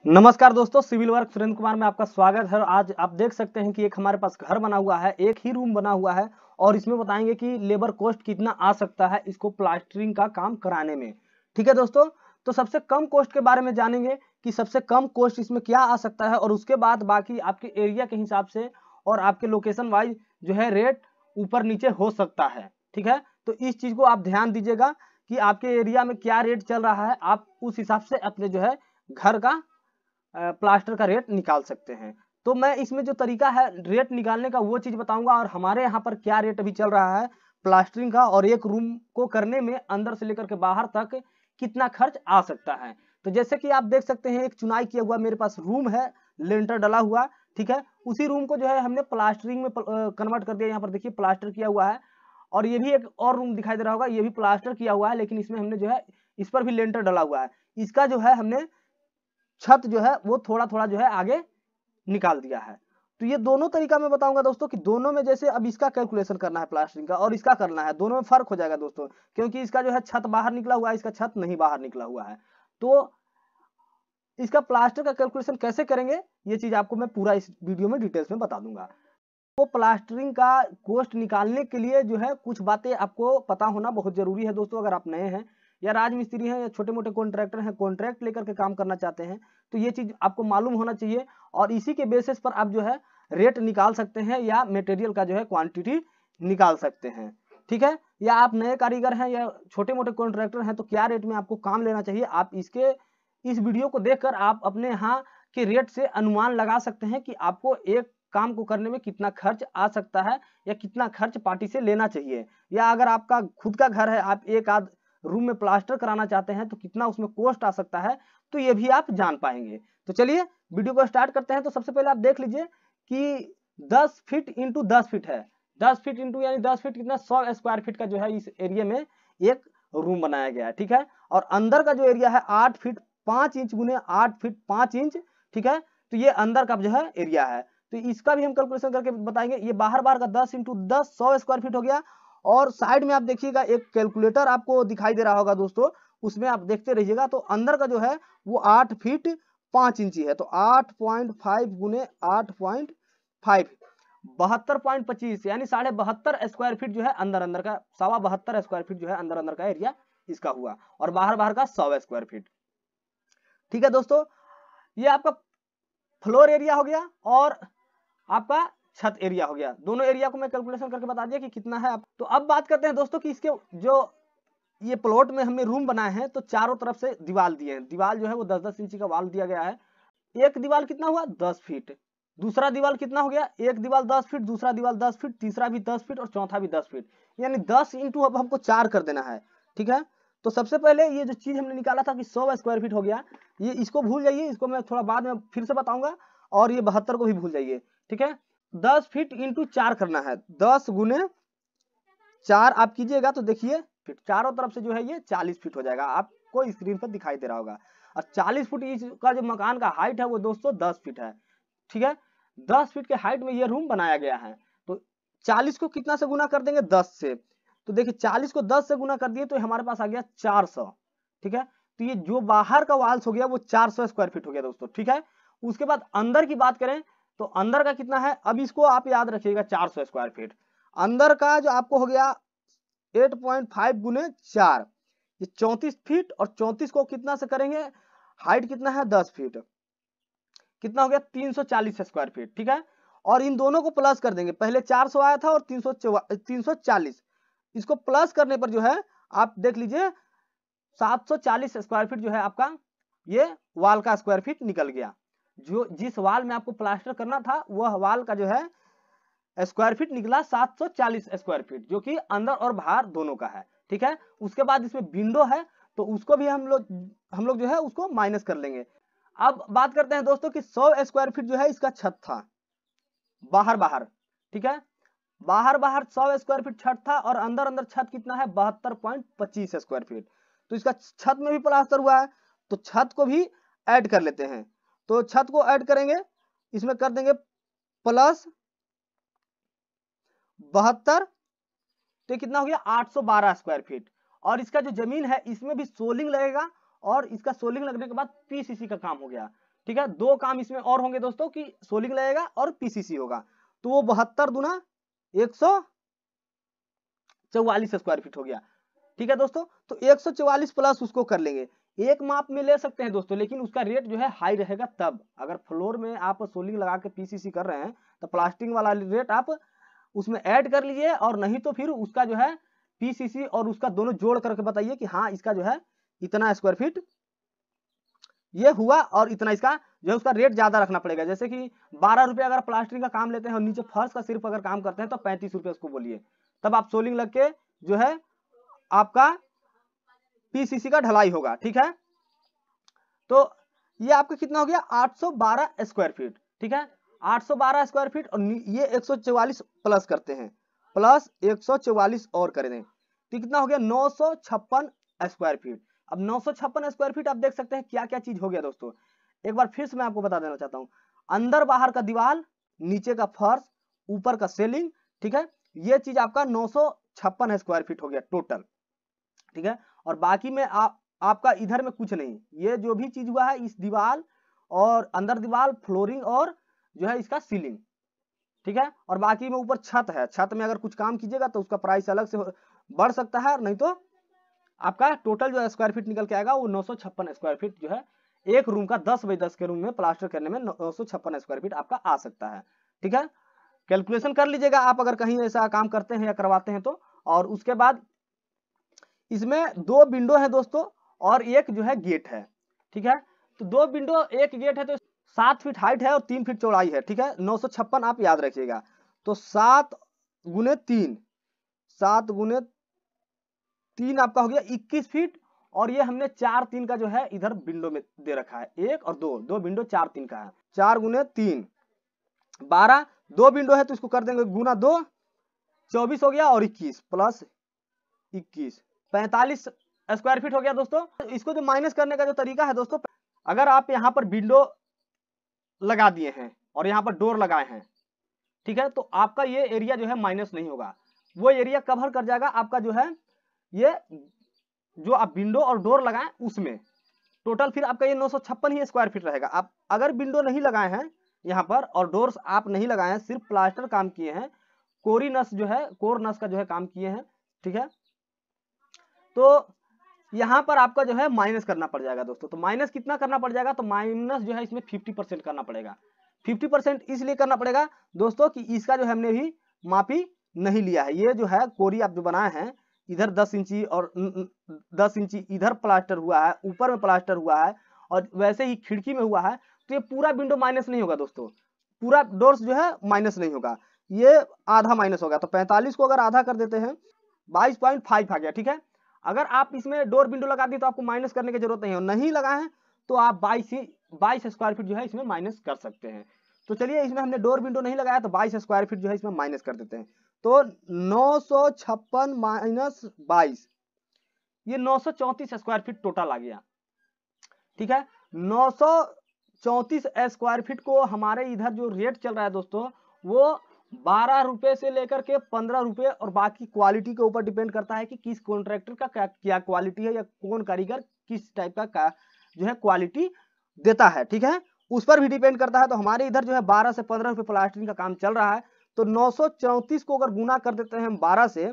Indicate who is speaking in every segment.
Speaker 1: नमस्कार दोस्तों, civil work Surendra Kumar में आपका स्वागत है। आज आप देख सकते हैं कि एक हमारे पास घर बना हुआ है, एक ही रूम बना हुआ है और इसमें बताएंगे कि लेबर कॉस्ट कितना आ सकता है इसको प्लास्टरिंग का काम कराने में। ठीक है दोस्तों, तो सबसे कम कॉस्ट के बारे में जानेंगे कि सबसे कम कॉस्ट इसमें क्या आ सकता है और उसके बाद बाकी आपके एरिया के हिसाब से और आपके लोकेशन वाइज जो है रेट ऊपर नीचे हो सकता है। ठीक है, तो इस चीज को आप ध्यान दीजिएगा कि आपके एरिया में क्या रेट चल रहा है, आप उस हिसाब से अपने जो है घर का प्लास्टर का रेट निकाल सकते हैं। तो मैं इसमें जो तरीका है रेट निकालने का वो चीज बताऊंगा और हमारे यहाँ पर क्या रेट अभी चल रहा है प्लास्टरिंग का और एक रूम को करने में अंदर से लेकर के बाहर तक कितना खर्च आ सकता है। तो जैसे कि आप देख सकते हैं एक चुनाई किया हुआ मेरे पास रूम है, लेंटर डला हुआ। ठीक है, उसी रूम को जो है हमने प्लास्टरिंग में कन्वर्ट कर दिया। यहाँ पर देखिए प्लास्टर किया हुआ है और ये भी एक और रूम दिखाई दे रहा होगा, ये भी प्लास्टर किया हुआ है, लेकिन इसमें हमने जो है इस पर भी लेंटर डला हुआ है। इसका जो है हमने छत जो है वो थोड़ा थोड़ा जो है आगे निकाल दिया है। तो ये दोनों तरीका मैं बताऊंगा दोस्तों कि दोनों में जैसे अब इसका कैलकुलेशन करना है प्लास्टरिंग का और इसका करना है, दोनों में फर्क हो जाएगा दोस्तों, क्योंकि इसका जो है छत बाहर निकला हुआ है, इसका छत नहीं बाहर निकला हुआ है। तो इसका प्लास्टर का कैलकुलेशन कैसे करेंगे ये चीज आपको मैं पूरा इस वीडियो में डिटेल्स में बता दूंगा। तो प्लास्टरिंग का कॉस्ट निकालने के लिए जो है कुछ बातें आपको पता होना बहुत जरूरी है दोस्तों। अगर आप नए हैं या राजमिस्त्री हैं या छोटे मोटे कॉन्ट्रैक्टर हैं, कॉन्ट्रैक्ट लेकर के काम करना चाहते हैं, तो ये चीज आपको मालूम होना चाहिए और इसी के बेसिस पर आप जो है रेट निकाल सकते हैं या मटेरियल का जो है क्वांटिटी निकाल सकते हैं। ठीक है, या आप नए कारीगर हैं या छोटे मोटे कॉन्ट्रैक्टर हैं तो क्या रेट में आपको काम लेना चाहिए, आप इस वीडियो को देखकर आप अपने यहाँ के रेट से अनुमान लगा सकते हैं कि आपको एक काम को करने में कितना खर्च आ सकता है या कितना खर्च पार्टी से लेना चाहिए। या अगर आपका खुद का घर है, आप एक आध रूम में प्लास्टर कराना चाहते हैं तो कितना उसमें कॉस्ट आ सकता है, तो ये भी आप जान पाएंगे। तो चलिए वीडियो को स्टार्ट करते हैं। तो सबसे पहले आप देख लीजिए कि 10 फीट इंटू 10 फीट है। 10 फीट इंटू यानी 10 फीट कितना 100 स्क्वायर फीट का जो है इस एरिया में एक रूम बनाया गया है। ठीक है, और अंदर का जो एरिया है 8 फीट 5 इंच गुने 8 फीट 5 इंच। ठीक है, तो ये अंदर का जो है एरिया है। तो इसका भी हम कैलकुलेशन करके बताएंगे। ये बाहर बाहर का 10 इंटू 10 100 स्क्वायर फीट हो गया। और साइड में आप देखिएगा एक कैलकुलेटर आपको दिखाई दे रहा होगा दोस्तों, उसमें आप देखते रहिएगा। तो अंदर का जो है वो 8 फीट 5 इंची है, तो 8.5 गुने 8.5 72.25 यानी 72.5 स्क्वायर फीट जो है अंदर अंदर का, 72.25 स्क्वायर फीट जो है अंदर अंदर का एरिया इसका हुआ और बाहर बाहर का 100 स्क्वायर फीट। ठीक है दोस्तों, ये आपका फ्लोर एरिया हो गया और आपका छत एरिया हो गया। दोनों एरिया को मैं कैलकुलेशन करके बता दिया कि कितना है। तो अब बात करते हैं दोस्तों कि इसके जो ये प्लॉट में हमने रूम बनाए हैं तो चारों तरफ से दीवार दिए हैं। दीवार जो है वो 10-10 इंची का वाल दिया गया है। एक दीवार कितना हुआ 10 फीट, दूसरा दीवार कितना हो गया, एक दीवार 10 फीट, दूसरा दीवार 10 फीट, तीसरा भी 10 फीट और चौथा भी 10 फीट, यानी 10 इंटू अब हमको 4 कर देना है। ठीक है, तो सबसे पहले ये जो चीज हमने निकाला था कि 100 स्क्वायर फीट हो गया, ये इसको भूल जाइए, इसको मैं थोड़ा बाद में फिर से बताऊंगा। और ये 72 को भी भूल जाइए। ठीक है, 10 फीट इंटू 4 करना है, 10 गुने 4 आप कीजिएगा तो देखिए फिट चारों तरफ से जो है ये 40 फीट हो जाएगा, आपको स्क्रीन पर दिखाई दे रहा होगा। और 40 फुट का जो मकान का हाइट है वो दोस्तों 10 फीट है। ठीक है, 10 फीट के हाइट में ये रूम बनाया गया है। तो 40 को कितना से गुना कर देंगे 10 से, तो देखिए 40 को 10 से गुना कर दिए तो हमारे पास आ गया 400। ठीक है, तो ये जो बाहर का वाल्स हो गया वो 400 स्क्वायर फीट हो गया दोस्तों। ठीक है, उसके बाद अंदर की बात करें तो अंदर का कितना है, अब इसको आप याद रखिएगा 400 स्क्वायर फीट। अंदर का जो आपको हो गया 8.5 गुने 4, ये 34 फीट और 34 को कितना से करेंगे, हाइट कितना है 10 फीट, कितना हो गया 340 स्क्वायर फीट। ठीक है, और इन दोनों को प्लस कर देंगे, पहले 400 आया था और 340, इसको प्लस करने पर जो है आप देख लीजिए 740 स्क्वायर फीट जो है आपका ये वाल का स्क्वायर फीट निकल गया। जो जिस वाल में आपको प्लास्टर करना था वह वाल का जो है स्क्वायर फीट निकला 740 स्क्वायर फीट, जो कि अंदर और बाहर दोनों का है। ठीक है, उसके बाद इसमें विंडो है तो उसको भी हम लोग जो है उसको माइनस कर लेंगे। अब बात करते हैं दोस्तों कि 100 स्क्वायर फीट जो है इसका छत था बाहर बाहर। ठीक है, बाहर बाहर 100 स्क्वायर फीट छत था और अंदर अंदर छत कितना है 72.25 स्क्वायर फीट। तो इसका छत में भी प्लास्टर हुआ है तो छत को भी ऐड कर लेते हैं। तो छत को ऐड करेंगे, इसमें कर देंगे प्लस 72, तो कितना हो गया 812 स्क्वायर फीट। और इसका जो जमीन है इसमें भी सोलिंग लगेगा और इसका सोलिंग लगने के बाद पीसीसी का काम हो गया। ठीक है, 2 काम इसमें और होंगे दोस्तों कि सोलिंग लगेगा और पीसीसी होगा, तो वो 72 दूना 144 स्क्वायर फीट हो गया। ठीक है दोस्तों, तो 144 प्लस उसको कर लेंगे, एक माप में ले सकते हैं दोस्तों, लेकिन उसका रेट जो है हाई रहेगा तब। अगर फ्लोर में आप सोलिंग लगा के पीसीसी कर रहे हैं तो प्लास्टिक वाला रेट आप उसमें ऐड कर लीजिए, और नहीं तो फिर उसका जो है पीसीसी और उसका दोनों जोड़ करके बताइए कि हाँ इसका जो है इतना स्क्वायर फीट ये हुआ और इतना इसका जो है उसका रेट ज्यादा रखना पड़ेगा। जैसे कि 12 रुपए अगर प्लास्टिक का काम लेते हैं और नीचे फर्श का सिर्फ अगर काम करते हैं तो 35 रुपए उसको बोलिए, तब आप सोलिंग लग के जो है आपका पीसीसी का ढलाई होगा। ठीक है, तो ये आपका कितना हो गया 812 स्क्वायर फीट। ठीक है, 812 स्क्वायर फीट, और ये 144 प्लस करते हैं, प्लस 144 और कर दें तो कितना हो गया 956 स्क्वायर फीट। अब 956 स्क्वायर फीट आप देख सकते हैं क्या क्या चीज हो गया दोस्तों। एक बार फिर से मैं आपको बता देना चाहता हूं, अंदर बाहर का दीवार, नीचे का फर्श, ऊपर का सेलिंग, ठीक है, ये चीज आपका 956 स्क्वायर फीट हो गया टोटल। ठीक है, और बाकी में आपका इधर में कुछ नहीं, ये जो भी चीज हुआ है इस दीवार और अंदर दीवार, फ्लोरिंग और जो है इसका सीलिंग। ठीक है, और बाकी में ऊपर छत है, छत में अगर कुछ काम कीजिएगा तो उसका प्राइस अलग से बढ़ सकता है, नहीं तो आपका टोटल जो स्क्वायर फीट निकल के आएगा वो 956 स्क्वायर फीट जो है एक रूम का 10x10 के रूम में प्लास्टर करने में 956 स्क्वायर फीट आपका आ सकता है। ठीक है, कैलकुलेशन कर लीजिएगा आप अगर कहीं ऐसा काम करते हैं या करवाते हैं तो। और उसके बाद इसमें 2 विंडो है दोस्तों और एक जो है गेट है। ठीक है, तो 2 विंडो एक गेट है, तो 7 फीट हाइट है और 3 फीट चौड़ाई है। ठीक है, 956 आप याद रखिएगा, तो 7 गुने 3, 7 गुने 3 आपका हो गया 21 फीट, और ये हमने 4-3 का जो है इधर विंडो में दे रखा है, 1 और 2, 2 विंडो 4-3 का है, 4 गुने 3 12, 2 विंडो है तो इसको कर देंगे गुना 2, 24 हो गया, और 21 प्लस 21 45 स्क्वायर फीट हो गया दोस्तों। इसको जो माइनस करने का जो तरीका है दोस्तों, अगर आप यहाँ पर विंडो लगा दिए हैं और यहाँ पर डोर लगाए हैं, ठीक है, तो आपका ये एरिया जो है माइनस नहीं होगा, वो एरिया कवर कर जाएगा आपका जो है ये जो आप विंडो और डोर लगाएं उसमें। टोटल फिर आपका ये 956 ही स्क्वायर फीट रहेगा। आप अगर विंडो नहीं लगाए हैं यहाँ पर और डोर्स आप नहीं लगाए हैं, सिर्फ प्लास्टर काम किए हैं, कोरी नस जो है कोर नस का जो है काम किए हैं, ठीक है, तो यहाँ पर आपका जो है माइनस करना पड़ जाएगा दोस्तों। तो माइनस कितना करना पड़ जाएगा, तो माइनस जो है इसमें 50% करना पड़ेगा। 50% इसलिए करना पड़ेगा दोस्तों कि इसका जो हमने भी मापी नहीं लिया है। ये जो है कोरी आप जो बनाए हैं, इधर 10 इंची और 10 इंची इधर प्लास्टर हुआ है, ऊपर में प्लास्टर हुआ है, और वैसे ही खिड़की में हुआ है, तो ये पूरा विंडो माइनस नहीं होगा दोस्तों, पूरा डोर्स जो है माइनस नहीं होगा, ये आधा माइनस होगा। तो 45 को अगर आधा कर देते हैं 22.5 आ गया। ठीक है, अगर आप इसमें डोर विंडो लगा दी तो आपको माइनस करने की जरूरत नहीं है, नहीं लगाए हैं तो आप 22 स्क्वायर फीट जो है इसमें माइनस कर सकते हैं। तो चलिए, इसमें हमने डोर विंडो नहीं लगाया तो 22 स्क्वायर फीट जो है इसमें माइनस कर देते हैं। तो 956 माइनस 22, ये 934 स्क्वायर फीट टोटल आ गया। ठीक है, 934 स्क्वायर फीट को हमारे इधर जो रेट चल रहा है दोस्तों, वो 12 रुपए से लेकर के 15 रुपए, और बाकी क्वालिटी के ऊपर डिपेंड करता है कि किस कॉन्ट्रैक्टर का क्या क्वालिटी है, या कौन कारीगर किस टाइप का जो है क्वालिटी देता है। ठीक है, उस पर भी डिपेंड करता है। तो हमारे इधर जो है 12 से 15 रुपए प्लास्टरिंग का काम चल रहा है, तो 934 को अगर गुना कर देते हैं हम 12 से,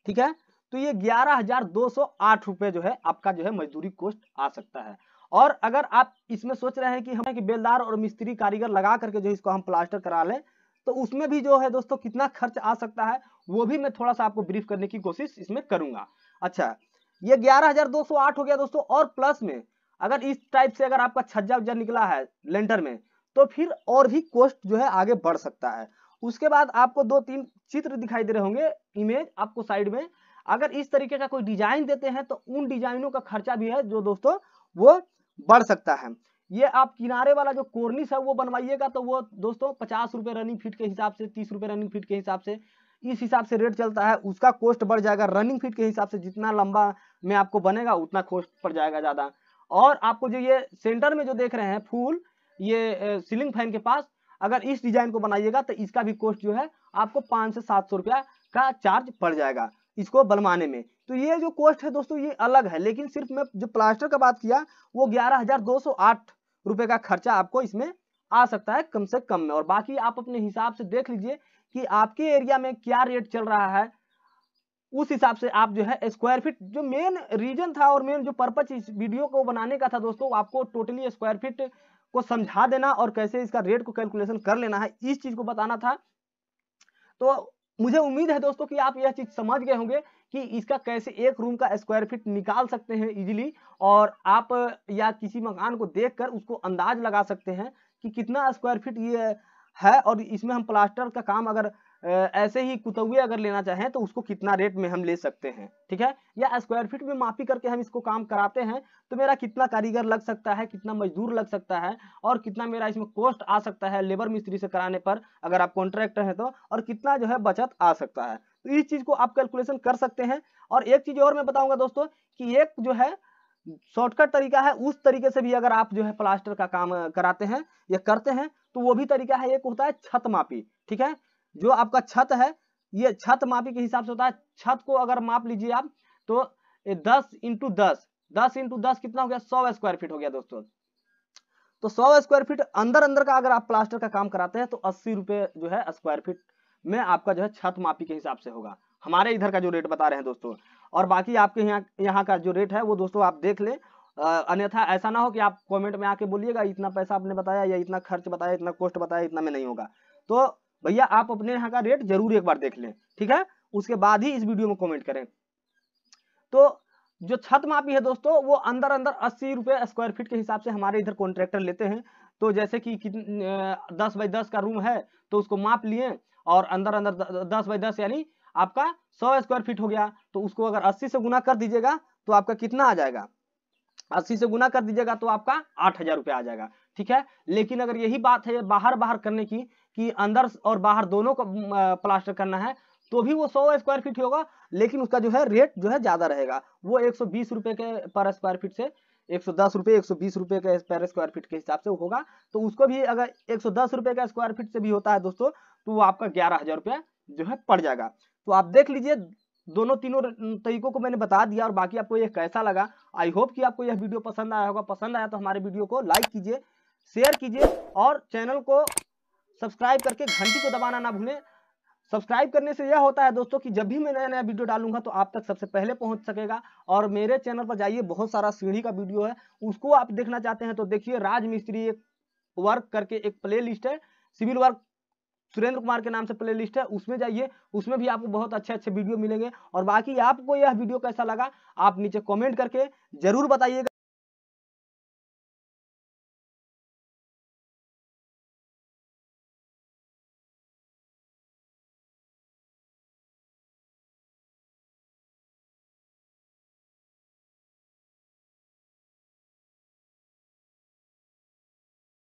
Speaker 1: ठीक है, तो ये 11,208 रुपए जो है आपका जो है मजदूरी कॉस्ट आ सकता है। और अगर आप इसमें सोच रहे हैं कि हम बेलदार और मिस्त्री कारीगर लगा करके जो इसको हम प्लास्टर करा लें, तो उसमें भी जो है दोस्तों कितना खर्च आ सकता है वो भी मैं थोड़ा सा आपको ब्रीफ करने की कोशिश इसमें करूंगा। अच्छा, ये 11,208 हो गया दोस्तों, और प्लस में अगर इस टाइप से अगर आपका छज्जा उज्जा निकला है लेंटर में, तो फिर और भी कॉस्ट जो है आगे बढ़ सकता है। उसके बाद आपको 2-3 चित्र दिखाई दे रहे होंगे, इमेज आपको साइड में, अगर इस तरीके का कोई डिजाइन देते हैं तो उन डिजाइनों का खर्चा भी है जो दोस्तों वो बढ़ सकता है। ये आप किनारे वाला जो कोर्निस है वो बनवाइएगा तो वो दोस्तों 50 रुपए रनिंग फीट के हिसाब से, 30 रुपए रनिंग फीट के हिसाब से, इस हिसाब से रेट चलता है, उसका कॉस्ट बढ़ जाएगा। रनिंग फीट के हिसाब से जितना लंबा में आपको बनेगा उतना कॉस्ट पड़ जाएगा ज्यादा। और आपको जो ये सेंटर में जो देख रहे हैं फूल, ये सीलिंग फैन के पास, अगर इस डिजाइन को बनाइएगा तो इसका भी कॉस्ट जो है आपको 500 से 700 रुपया का चार्ज पड़ जाएगा इसको बनवाने में। तो ये जो कॉस्ट है दोस्तों ये अलग है, लेकिन सिर्फ मैं जो प्लास्टर का बात किया वो 11,208 रुपए का खर्चा आपको इसमें आ सकता है कम से कम में। और बाकी आप अपने हिसाब से देख लीजिए कि आपके एरिया में क्या रेट चल रहा है, उस हिसाब से आप जो है स्क्वायर फीट, जो मेन रीजन था और मेन जो पर्पज इस वीडियो को बनाने का था दोस्तों, आपको टोटली स्क्वायर फीट को समझा देना और कैसे इसका रेट को कैलकुलेशन कर लेना है, इस चीज को बताना था। तो मुझे उम्मीद है दोस्तों कि आप यह चीज समझ गए होंगे कि इसका कैसे एक रूम का स्क्वायर फीट निकाल सकते हैं इजीली, और आप या किसी मकान को देखकर उसको अंदाज लगा सकते हैं कि कितना स्क्वायर फीट ये है, और इसमें हम प्लास्टर का काम अगर ऐसे ही कुतौए अगर लेना चाहें तो उसको कितना रेट में हम ले सकते हैं, ठीक है। या स्क्वायर फीट में मापी करके हम इसको काम कराते हैं तो मेरा कितना कारीगर लग सकता है, कितना मजदूर लग सकता है, और कितना मेरा इसमें कॉस्ट आ सकता है लेबर मिस्त्री से कराने पर अगर आप कॉन्ट्रैक्टर हैं तो, और कितना जो है बचत आ सकता है। तो इस चीज को आप कैलकुलेशन कर सकते हैं। और एक चीज और मैं बताऊंगा दोस्तों कि एक जो है शॉर्टकट तरीका है, उस तरीके से भी अगर आप जो है प्लास्टर का काम कराते हैं या करते हैं तो वो भी तरीका है। एक होता है छत मापी, ठीक है। जो आपका छत है ये छत मापी के हिसाब से होता है। छत को अगर माप लीजिए आप तो 10 × 10 कितना हो गया, 100 स्क्वायर फीट हो गया दोस्तों। तो 100 स्क्वायर फीट अंदर अंदर का अगर आप प्लास्टर का काम कराते हैं तो 80 रुपए जो है स्क्वायर फीट में आपका जो है छत मापी के हिसाब से होगा, हमारे इधर का जो रेट बता रहे हैं दोस्तों। और बाकी आपके यहाँ का जो रेट है वो दोस्तों आप देख लें, अन्यथा ऐसा ना हो कि आप कमेंट में आके बोलिएगा इतना पैसा आपने बताया या इतना खर्च बताया, इतना कॉस्ट बताया, इतना में नहीं होगा। तो भैया आप अपने यहाँ का रेट जरूर एक बार देख लें, ठीक है, उसके बाद ही इस वीडियो में कमेंट करें। तो जो छत मापी है दोस्तों वो अंदर अंदर 80 रुपए स्क्वायर फीट के हिसाब से हमारे इधर कॉन्ट्रैक्टर लेते हैं। तो जैसे कि 10 बाई 10 का रूम है तो उसको माप लिए और अंदर अंदर 10 बाई 10 यानी आपका 100 स्क्वायर फीट हो गया, तो उसको अगर 80 से गुना कर दीजिएगा तो आपका कितना आ जाएगा, 80 से गुना कर दीजिएगा तो आपका 8,000 रुपये आ जाएगा, ठीक है। लेकिन अगर यही बात है बाहर बाहर करने की कि अंदर और बाहर दोनों को प्लास्टर करना है तो भी वो 100 स्क्वायर फीट होगा, लेकिन उसका जो है रेट जो है ज्यादा रहेगा। वो 120 रुपए के पर स्क्वायर फीट से 110 रुपए 120 रुपए के पर स्क्वायर फीट के हिसाब से होगा। तो उसको भी अगर 110 रुपए का स्क्वायर फीट से भी होता है दोस्तों तो वो आपका 11,000 रुपया जो है पड़ जाएगा। तो आप देख लीजिए दोनों तीनों तरीकों को मैंने बता दिया। और बाकी आपको ये कैसा लगा, आई होप कि आपको यह वीडियो पसंद आया होगा। पसंद आया तो हमारे वीडियो को लाइक कीजिए, शेयर कीजिए और चैनल को सब्सक्राइब करके घंटी को दबाना ना भूलें। सब्सक्राइब करने से यह होता है दोस्तों कि जब भी मैं नया नया वीडियो डालूंगा तो आप तक सबसे पहले पहुंच सकेगा। और मेरे चैनल पर जाइए, बहुत सारा सीढ़ी का वीडियो है, उसको आप देखना चाहते हैं तो देखिए, राज मिस्त्री एक वर्क करके एक प्ले लिस्ट है, सिविल वर्क सुरेंद्र कुमार के नाम से प्ले लिस्ट है, उसमें जाइए, उसमें भी आपको बहुत अच्छे अच्छे वीडियो मिलेंगे। और बाकी आपको यह वीडियो कैसा लगा आप नीचे कमेंट करके जरूर बताइएगा।